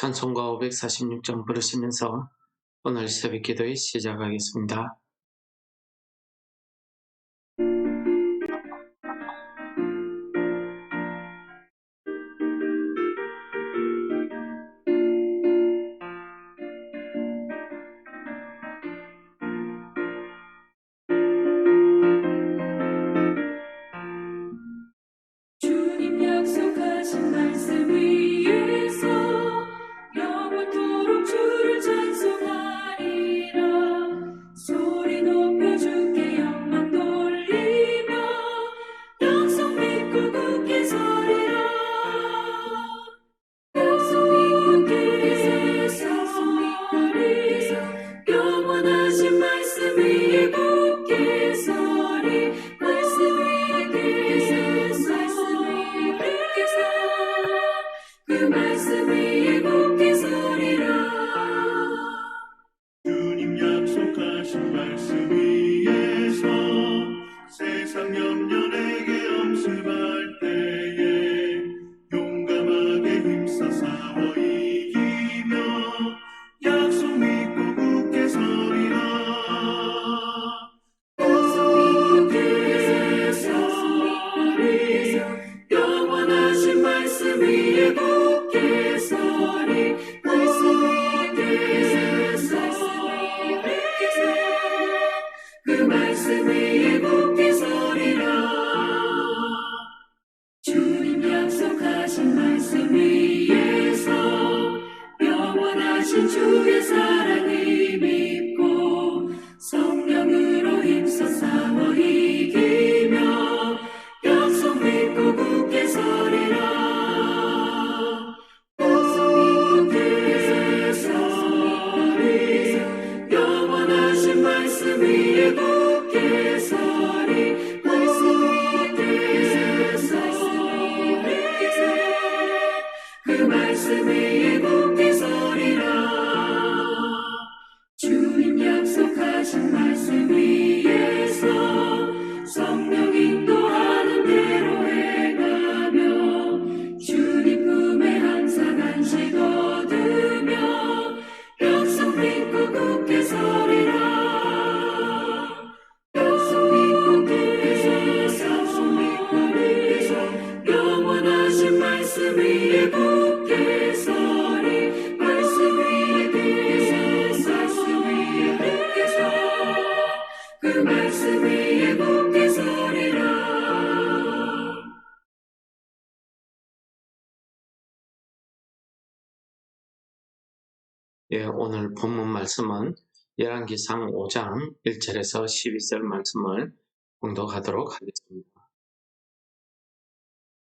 찬송가 546장 부르시면서 오늘 새벽 기도에 시작하겠습니다. 주님 약속하신 말씀 위에서 영원토록 주를 찬송하리라. 소리 높여 주께 영광 돌리며 약속 믿고 굳게 서리라. 약속 믿고 굳게 서리라. 영원하신 말씀 위에 굳게 서리. 말씀 위에 굳게 그 말씀 위에 굳게 서리라. 주님 약속하신 말씀 위에서 세상 염려 내게 엄습할 때에 용감하게 힘써 싸워 이기며 약속 믿고 굳게 서리라. 약속 믿고 굳게 서리라. 영원하신 말씀 위에 굳게 서리. 말씀 위에 굳게 서리. 그 말씀 위에 굳게 서리라. 주님 약속하신 말씀 위에서 영원하신 주의 사랑을 믿고 성령으로 힘써 싸워 이기며 약속 믿고 굳게 서리라. 약속 믿고 굳게 서리라. 영원하신 말씀 위에 굳게 서리. 말씀 위에 굳게 서리. 그 말씀 위에 굳게 서리라. 주님 약속하신 말씀 위에서 성령 인도하는 대로 행하며 주님 품에 항상 안식 얻으며 약속 믿고 굳게 서리라. 약속 믿고 굳게 서리. 영원하신 말씀 위에 굳게 서리. 말씀 위에 굳게 서리. 그 말씀 위에 굳게 서리라. 오늘 본문 말씀은 열왕기상 5장 1절에서 12절 말씀을 봉독하도록 하겠습니다.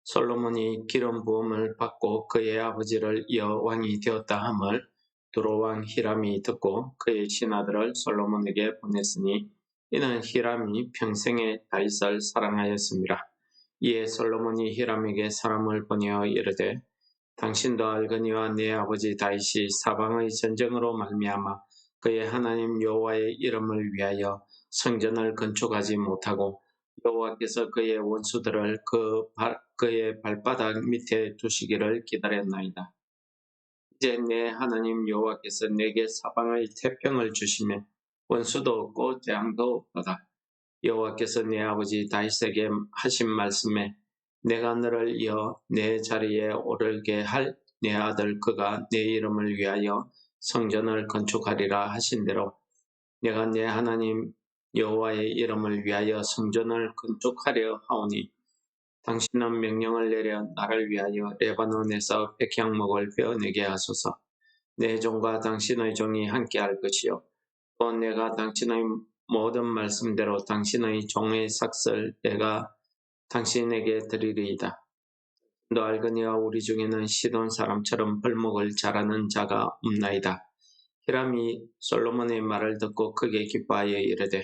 솔로몬이 기름 부음을 받고 그의 아버지를 이어 왕이 되었다 함을 두로왕 히람이 듣고 그의 신하들을 솔로몬에게 보냈으니 이는 히람이 평생에 다윗을 사랑하였습니다. 이에 솔로몬이 히람에게 사람을 보내어 이르되 당신도 알거니와 내 아버지 다윗이 사방의 전쟁으로 말미암아 그의 하나님 여호와의 이름을 위하여 성전을 건축하지 못하고 여호와께서 그의 원수들을 그의 발바닥 밑에 두시기를 기다렸나이다. 이제 내 하나님 여호와께서 내게 사방의 태평을 주시며 원수도 없고 재앙도 없도다. 여호와께서 내 아버지 다윗에게 하신 말씀에 내가 너를 이어 내 자리에 오르게 할 내 아들 그가 내 이름을 위하여 성전을 건축하리라 하신 대로 내가 내 하나님 여호와의 이름을 위하여 성전을 건축하려 하오니 당신은 명령을 내려 나를 위하여 레바논에서 백향목을 베어내게 하소서. 내 종과 당신의 종이 함께할 것이요 또 내가 당신의 모든 말씀대로 당신의 종의 삭을 내가 당신에게 드리리이다. 너 알거니와 우리 중에는 시돈 사람처럼 벌목을 잘하는 자가 없나이다. 히람이 솔로몬의 말을 듣고 크게 기뻐하여 이르되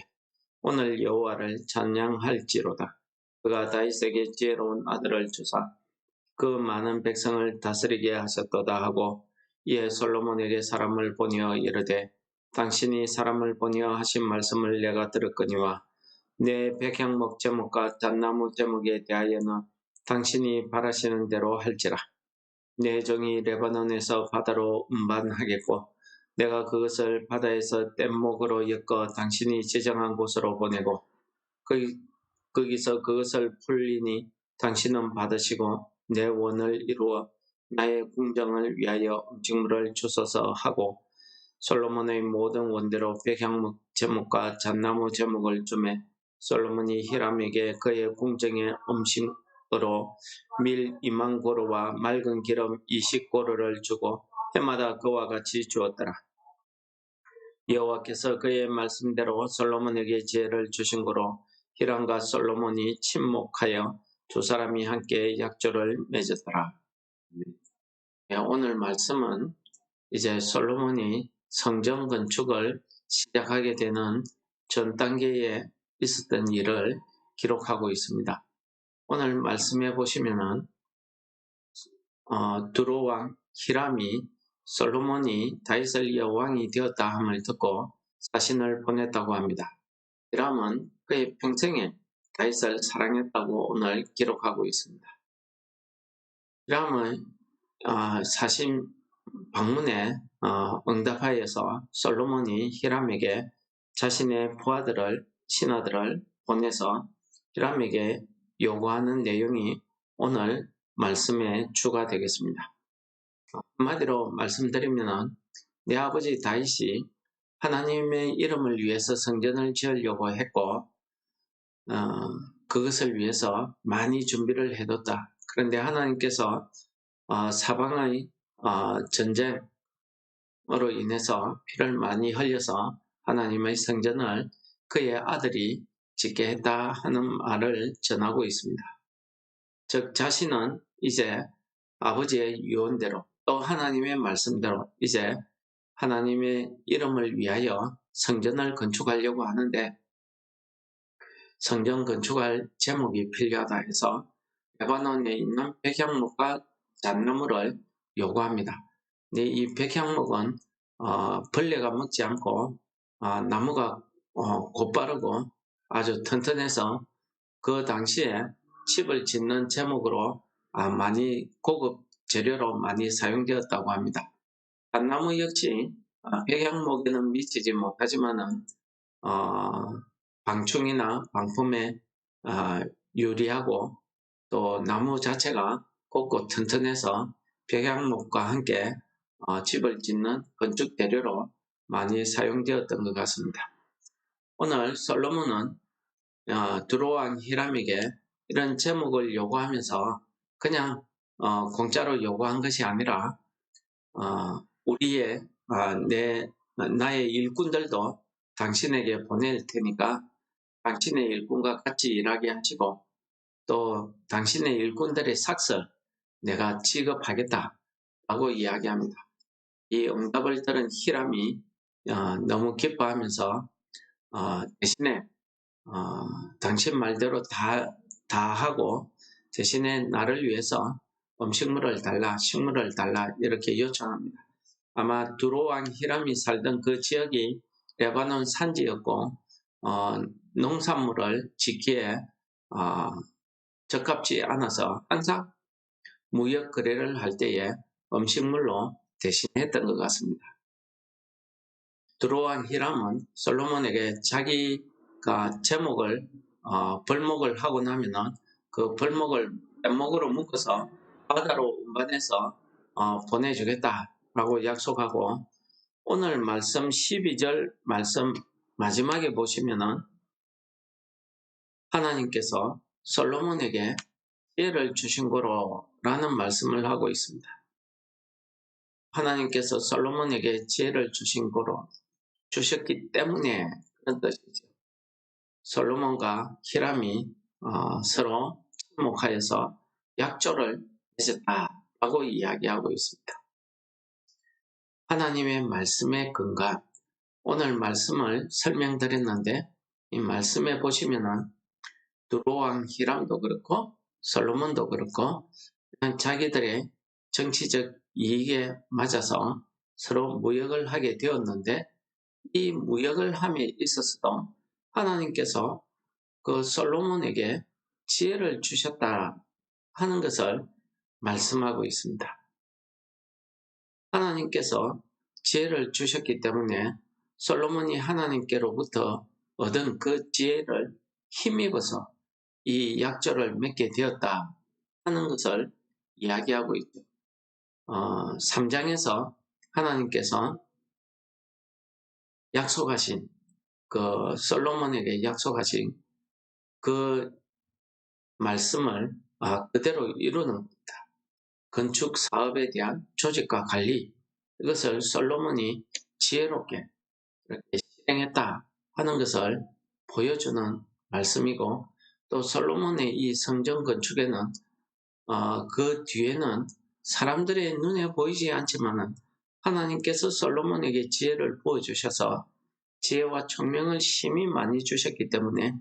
오늘 여호와를 찬양할지로다. 그가 다윗에게 지혜로운 아들을 주사 그 많은 백성을 다스리게 하셨도다 하고 이에 솔로몬에게 사람을 보내어 이르되 당신이 사람을 보내어 하신 말씀을 내가 들었거니와 내 백향목 제목과 잣나무 제목에 대하여는 당신이 바라시는 대로 할지라. 내 종이 레바논에서 바다로 운반하겠고 내가 그것을 바다에서 뗏목으로 엮어 당신이 지정한 곳으로 보내고 거기서 그것을 풀리니 당신은 받으시고 내 원을 이루어 나의 궁정을 위하여 음식물을 주소서 하고 솔로몬의 모든 원대로 백향목 제목과 잣나무 제목을 주매 솔로몬이 히람에게 그의 궁정의 음식으로 밀 2만 고루와 맑은 기름 20고루를 주고 해마다 그와 같이 주었더라. 여호와께서 그의 말씀대로 솔로몬에게 지혜를 주신 고로 히람과 솔로몬이 친목하여 두 사람이 함께 약조를 맺었더라. 오늘 말씀은 이제 솔로몬이 성전 건축을 시작하게 되는 전 단계에 있었던 일을 기록하고 있습니다. 오늘 말씀해 보시면은 두로왕 히람이 솔로몬이 다윗을 이어 왕이 되었다 함을 듣고 사신을 보냈다고 합니다. 히람은 그의 평생에 다윗을 사랑했다고 오늘 기록하고 있습니다. 히람의 사신 방문에 응답하여서 솔로몬이 히람에게 자신의 부하들을 신하들을 보내서 히람에게 요구하는 내용이 오늘 말씀의 주가 되겠습니다. 한마디로 말씀드리면 내 아버지 다윗이 하나님의 이름을 위해서 성전을 지으려고 했고 그것을 위해서 많이 준비를 해뒀다. 그런데 하나님께서 사방의 전쟁으로 인해서 피를 많이 흘려서 하나님의 성전을 그의 아들이 짓게 했다 하는 말을 전하고 있습니다. 즉 자신은 이제 아버지의 유언대로 또 하나님의 말씀대로 이제 하나님의 이름을 위하여 성전을 건축하려고 하는데 성전 건축할 제목이 필요하다 해서 레바논에 있는 백향목과 잣나무를 요구합니다. 근데 이 백향목은 벌레가 먹지 않고 나무가 곧바르고 아주 튼튼해서 그 당시에 집을 짓는 제목으로 많이 고급 재료로 많이 사용되었다고 합니다. 잣나무 역시 백향목에는 미치지 못하지만은 방충이나 방품에 유리하고 또 나무 자체가 곱고 튼튼해서 백향목과 함께 집을 짓는 건축 재료로 많이 사용되었던 것 같습니다. 오늘 솔로몬은 두로왕 히람에게 이런 제목을 요구하면서 그냥 공짜로 요구한 것이 아니라 우리의 나의 일꾼들도 당신에게 보낼 테니까 당신의 일꾼과 같이 일하게 하시고 또 당신의 일꾼들의 삭설 내가 지급하겠다라고 이야기합니다. 이 응답을 들은 히람이 너무 기뻐하면서 대신에 당신 말대로 다 하고 대신에 나를 위해서 음식물을 달라, 식물을 달라 이렇게 요청합니다. 아마 두로왕 히람이 살던 그 지역이 레바논 산지였고 농산물을 짓기에 적합지 않아서 항상 무역 거래를 할 때에 음식물로 대신했던 것 같습니다. 두로왕 히람은 솔로몬에게 자기가 제목을 벌목을 하고 나면은 그 벌목을 뗏목으로 묶어서 바다로 운반해서 보내주겠다라고 약속하고 오늘 말씀 12절 말씀 마지막에 보시면은 하나님께서 솔로몬에게 지혜를 주신 거로라는 말씀을 하고 있습니다. 하나님께서 솔로몬에게 지혜를 주신 거로 주셨기 때문에 그런 뜻이죠. 솔로몬과 히람이 서로 친목하여서 약조를 맺었다라고 이야기하고 있습니다. 하나님의 말씀의 근간, 오늘 말씀을 설명드렸는데 이 말씀에 보시면은 두로왕 히람도 그렇고 솔로몬도 그렇고 자기들의 정치적 이익에 맞아서 서로 무역을 하게 되었는데 이 무역을 함에 있어서도 하나님께서 그 솔로몬에게 지혜를 주셨다 하는 것을 말씀하고 있습니다. 하나님께서 지혜를 주셨기 때문에 솔로몬이 하나님께로부터 얻은 그 지혜를 힘입어서 이 약조를 맺게 되었다 하는 것을 이야기하고 있죠. 3장에서 하나님께서 약속하신 솔로몬에게 약속하신 그 말씀을 그대로 이루는 겁니다. 건축 사업에 대한 조직과 관리, 이것을 솔로몬이 지혜롭게 이렇게 실행했다 하는 것을 보여주는 말씀이고, 또 솔로몬의 이 성전 건축에는 그 뒤에는 사람들의 눈에 보이지 않지만은 하나님께서 솔로몬에게 지혜를 부어주셔서 지혜와 총명을 심히 많이 주셨기 때문에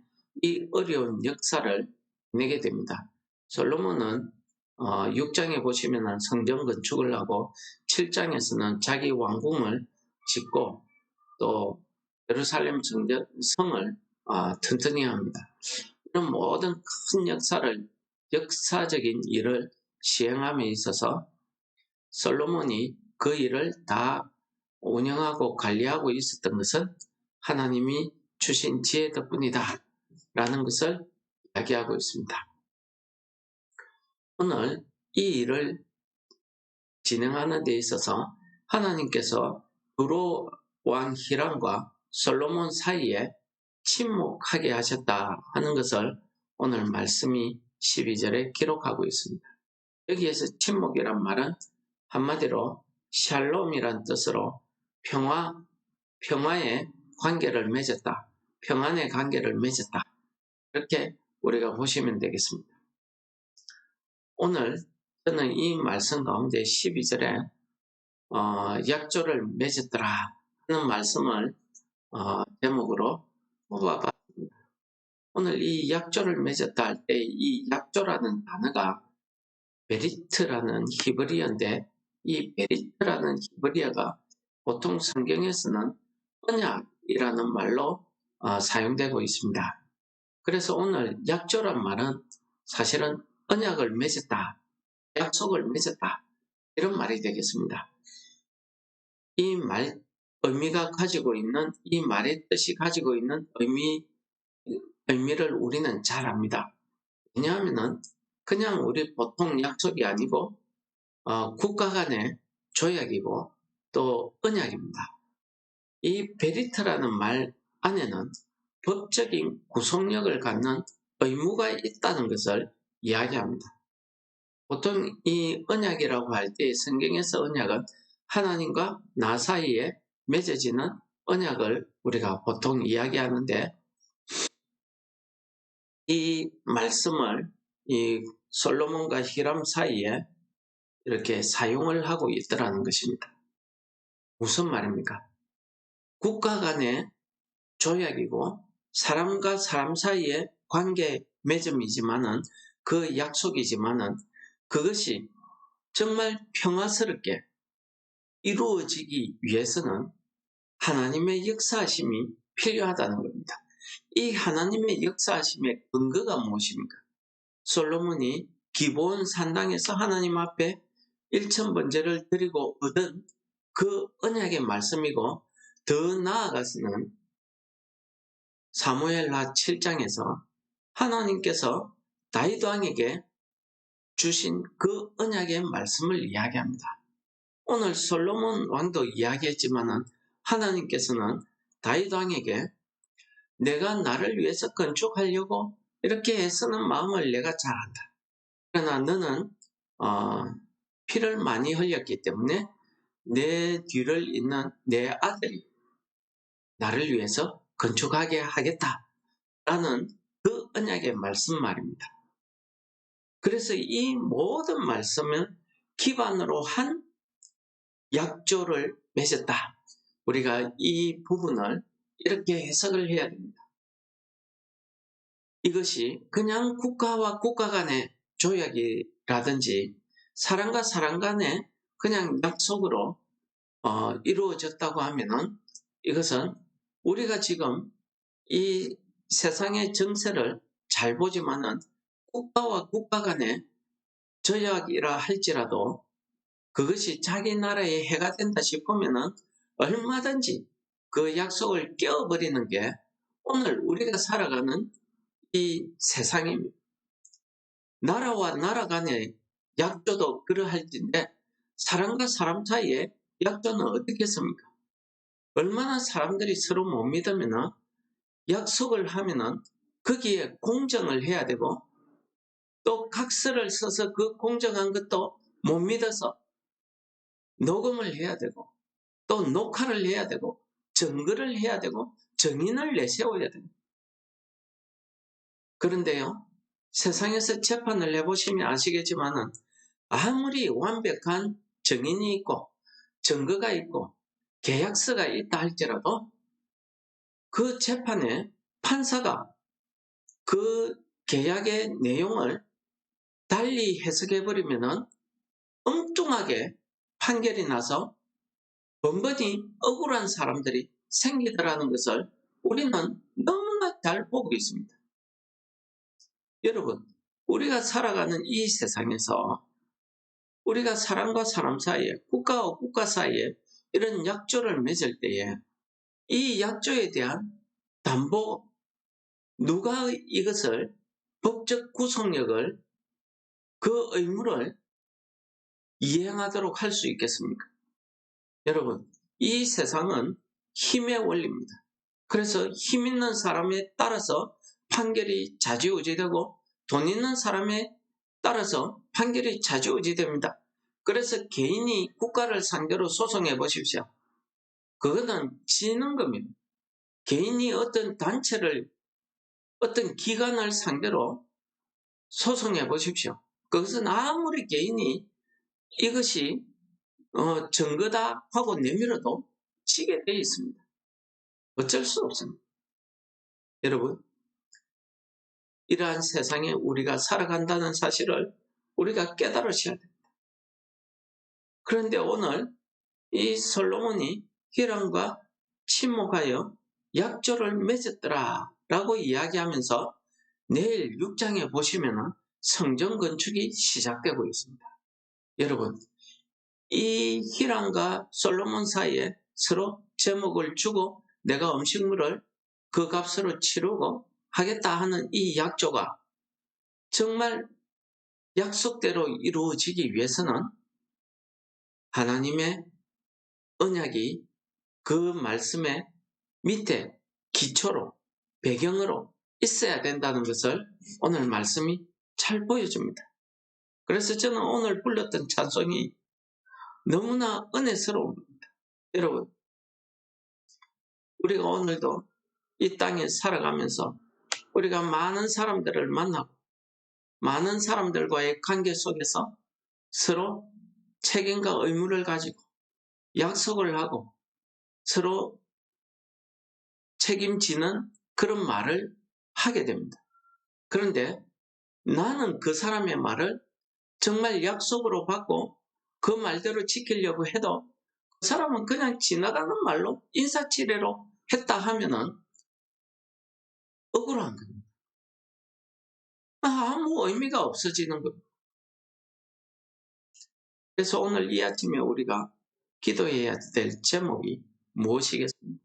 이 어려운 역사를 내게 됩니다. 솔로몬은 6장에 보시면 성전 건축을 하고 7장에서는 자기 왕궁을 짓고 또 예루살렘 성을 튼튼히 합니다. 이런 모든 큰 역사적인 일을 시행함에 있어서 솔로몬이 그 일을 다 운영하고 관리하고 있었던 것은 하나님이 주신 지혜 덕분이다 라는 것을 이야기하고 있습니다. 오늘 이 일을 진행하는 데 있어서 하나님께서 두로 왕 히람과 솔로몬 사이에 침묵하게 하셨다 하는 것을 오늘 말씀이 12절에 기록하고 있습니다. 여기에서 침묵이란 말은 한마디로 샬롬이란 뜻으로 평화의 관계를 맺었다, 평안의 관계를 맺었다, 이렇게 우리가 보시면 되겠습니다. 오늘 저는 이 말씀 가운데 12절에 약조를 맺었더라 하는 말씀을 제목으로 뽑아봤습니다. 오늘 이 약조를 맺었다 할 때 이 약조라는 단어가 베리트라는 히브리어인데, 이 베리트라는 히브리어가 보통 성경에서는 언약이라는 말로 사용되고 있습니다. 그래서 오늘 약조란 말은 사실은 언약을 맺었다, 약속을 맺었다, 이런 말이 되겠습니다. 이 의미가 가지고 있는, 이 말의 뜻이 가지고 있는 의미를 우리는 잘 압니다. 왜냐하면 그냥 우리 보통 약속이 아니고 국가 간의 조약이고 또 언약입니다. 이 베리트라는 말 안에는 법적인 구속력을 갖는 의무가 있다는 것을 이야기합니다. 보통 이 언약이라고 할 때 성경에서 언약은 하나님과 나 사이에 맺어지는 언약을 우리가 보통 이야기하는데, 이 말씀을 이 솔로몬과 히람 사이에 이렇게 사용을 하고 있더라는 것입니다. 무슨 말입니까? 국가 간의 조약이고 사람과 사람 사이의 관계 맺음이지만은, 그 약속이지만은 그것이 정말 평화스럽게 이루어지기 위해서는 하나님의 역사하심이 필요하다는 겁니다. 이 하나님의 역사하심의 근거가 무엇입니까? 솔로몬이 기브온 산당에서 하나님 앞에 일천번제를 드리고 얻은 그 언약의 말씀이고, 더 나아가서는 사무엘하 7장에서 하나님께서 다윗 왕에게 주신 그 언약의 말씀을 이야기합니다. 오늘 솔로몬 왕도 이야기했지만은 하나님께서는 다윗 왕에게 내가 나를 위해서 건축하려고 이렇게 애쓰는 마음을 내가 잘 안다. 그러나 너는 피를 많이 흘렸기 때문에 내 뒤를 잇는 내 아들이 나를 위해서 건축하게 하겠다라는 그 언약의 말씀 말입니다. 그래서 이 모든 말씀을 기반으로 한 약조를 맺었다. 우리가 이 부분을 이렇게 해석을 해야 됩니다. 이것이 그냥 국가와 국가 간의 조약이라든지 사람과 사람 간의 그냥 약속으로 이루어졌다고 하면은, 이것은 우리가 지금 이 세상의 정세를 잘 보지만은 국가와 국가 간의 조약이라 할지라도 그것이 자기 나라에 해가 된다 싶으면은 얼마든지 그 약속을 깨어버리는 게 오늘 우리가 살아가는 이 세상입니다. 나라와 나라 간의 약조도 그러할진데 사람과 사람 사이에 약조는 어떻겠습니까? 얼마나 사람들이 서로 못 믿으면은 약속을 하면은 거기에 공정을 해야 되고 또 각서를 써서 그 공정한 것도 못 믿어서 녹음을 해야 되고 또 녹화를 해야 되고 증거를 해야 되고 증인을 내세워야 됩니다. 그런데요, 세상에서 재판을 해보시면 아시겠지만은 아무리 완벽한 증인이 있고 증거가 있고 계약서가 있다 할지라도 그 재판에 판사가 그 계약의 내용을 달리 해석해버리면은 엉뚱하게 판결이 나서 번번이 억울한 사람들이 생기더라는 것을 우리는 너무나 잘 보고 있습니다. 여러분, 우리가 살아가는 이 세상에서 우리가 사람과 사람 사이에, 국가와 국가 사이에 이런 약조를 맺을 때에 이 약조에 대한 담보, 누가 이것을 법적 구속력을 그 의무를 이행하도록 할 수 있겠습니까? 여러분, 이 세상은 힘의 원리입니다. 그래서 힘 있는 사람에 따라서 판결이 좌지우지되고 돈 있는 사람에 따라서 판결이 좌지우지됩니다. 그래서 개인이 국가를 상대로 소송해 보십시오. 그거는 지는 겁니다. 개인이 어떤 단체를, 어떤 기관을 상대로 소송해 보십시오. 그것은 아무리 개인이 이것이 증거다 하고 내밀어도 지게 되어 있습니다. 어쩔 수 없습니다. 여러분, 이러한 세상에 우리가 살아간다는 사실을 우리가 깨달으셔야 됩니다. 그런데 오늘 이 솔로몬이 히람과 친목하여 약조를 맺었더라 라고 이야기하면서 내일 6장에 보시면 성전 건축이 시작되고 있습니다. 여러분, 이 히람과 솔로몬 사이에 서로 제목을 주고 내가 음식물을 그 값으로 치르고 하겠다 하는 이 약조가 정말 약속대로 이루어지기 위해서는 하나님의 언약이 그 말씀의 밑에 기초로, 배경으로 있어야 된다는 것을 오늘 말씀이 잘 보여줍니다. 그래서 저는 오늘 불렀던 찬송이 너무나 은혜스러웁니다. 여러분, 우리가 오늘도 이 땅에 살아가면서 우리가 많은 사람들을 만나고 많은 사람들과의 관계 속에서 서로 책임과 의무를 가지고 약속을 하고 서로 책임지는 그런 말을 하게 됩니다. 그런데 나는 그 사람의 말을 정말 약속으로 받고 그 말대로 지키려고 해도 그 사람은 그냥 지나가는 말로 인사치레로 했다 하면은 억울한 겁니다. 아무 의미가 없어지는 겁니다. 그래서 오늘 이 아침에 우리가 기도해야 될 제목이 무엇이겠습니까?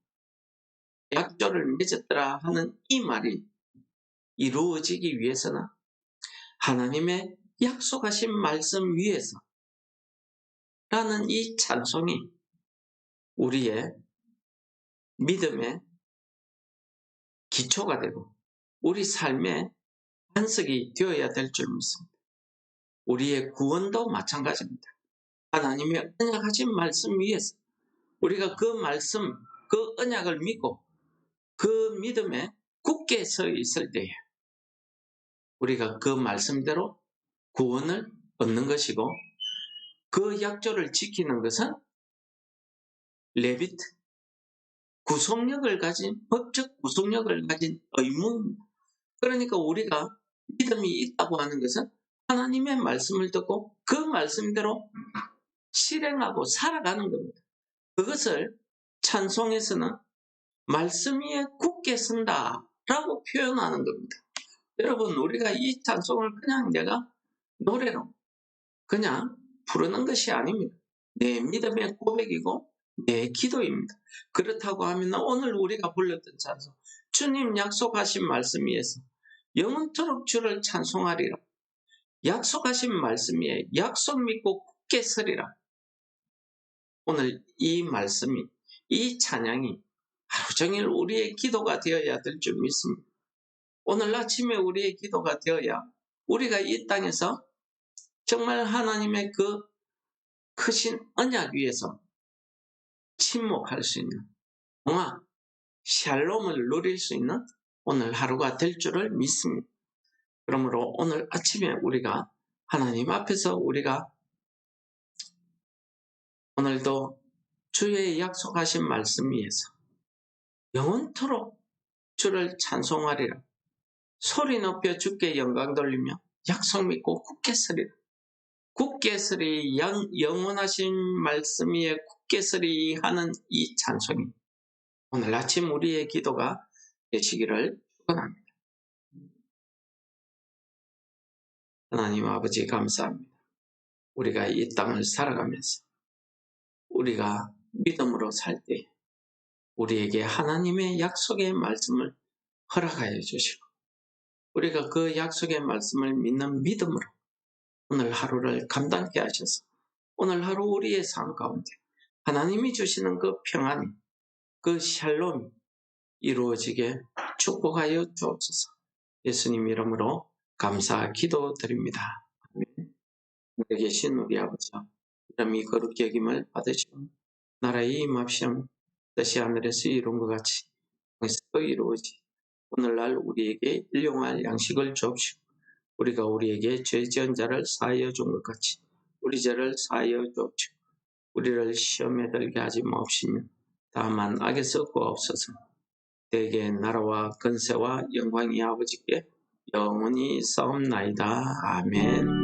약조를 맺었더라 하는 이 말이 이루어지기 위해서는 하나님의 약속하신 말씀 위에서 라는 이 찬송이 우리의 믿음의 기초가 되고 우리 삶의 반석이 되어야 될 줄 믿습니다. 우리의 구원도 마찬가지입니다. 하나님의 언약하신 말씀 위에서 우리가 그 말씀, 그 언약을 믿고 그 믿음에 굳게 서 있을 때에 우리가 그 말씀대로 구원을 얻는 것이고 그 약조를 지키는 것은 레비트, 구속력을 가진, 법적 구속력을 가진 의무입니다. 그러니까 우리가 믿음이 있다고 하는 것은 하나님의 말씀을 듣고 그 말씀대로 실행하고 살아가는 겁니다. 그것을 찬송에서는 말씀 위에 굳게 선다 라고 표현하는 겁니다. 여러분, 우리가 이 찬송을 그냥 내가 노래로 그냥 부르는 것이 아닙니다. 내 믿음의 고백이고 내 기도입니다. 그렇다고 하면 오늘 우리가 불렀던 찬송, 주님 약속하신 말씀 위에서 영원토록 주를 찬송하리라. 약속하신 말씀 위에 약속 믿고 굳게 서리라. 오늘 이 말씀이, 이 찬양이 하루 종일 우리의 기도가 되어야 될 줄 믿습니다. 오늘 아침에 우리의 기도가 되어야 우리가 이 땅에서 정말 하나님의 그 크신 언약 위에서 침묵할 수 있는 평화, 샬롬을 누릴 수 있는 오늘 하루가 될 줄을 믿습니다. 그러므로 오늘 아침에 우리가 하나님 앞에서 우리가 오늘도 주의 약속하신 말씀 위에서 영원토록 주를 찬송하리라. 소리 높여 주께 영광 돌리며 약속 믿고 굳게 서리라. 굳게 서리, 영원하신 말씀 위에 굳게 서리 하는 이 찬송이 오늘 아침 우리의 기도가 되시기를 축원합니다. 하나님 아버지 감사합니다. 우리가 이 땅을 살아가면서 우리가 믿음으로 살 때 우리에게 하나님의 약속의 말씀을 허락하여 주시고 우리가 그 약속의 말씀을 믿는 믿음으로 오늘 하루를 감당케 하셔서 오늘 하루 우리의 삶 가운데 하나님이 주시는 그 평안이, 그 샬롬이 이루어지게 축복하여 주옵소서. 예수님 이름으로 감사 기도드립니다. 아멘. 우리 계신 우리 아버지, 이름이 거룩히 여김을 받으시고 나라의 임합시옵. 뜻이 하늘에서 이룬 것 같이 땅에서도 이루어지. 오늘날 우리에게 일용할 양식을 주옵시고 우리가 우리에게 죄 지은 자를 사하여 준 것 같이 우리 죄를 사하여 주옵시고 우리를 시험에 들게 하지 마옵시며 다만 악에서 구하옵소서. 대개 나라와 권세와 영광이 아버지께 영원히 싸움나이다. 아멘.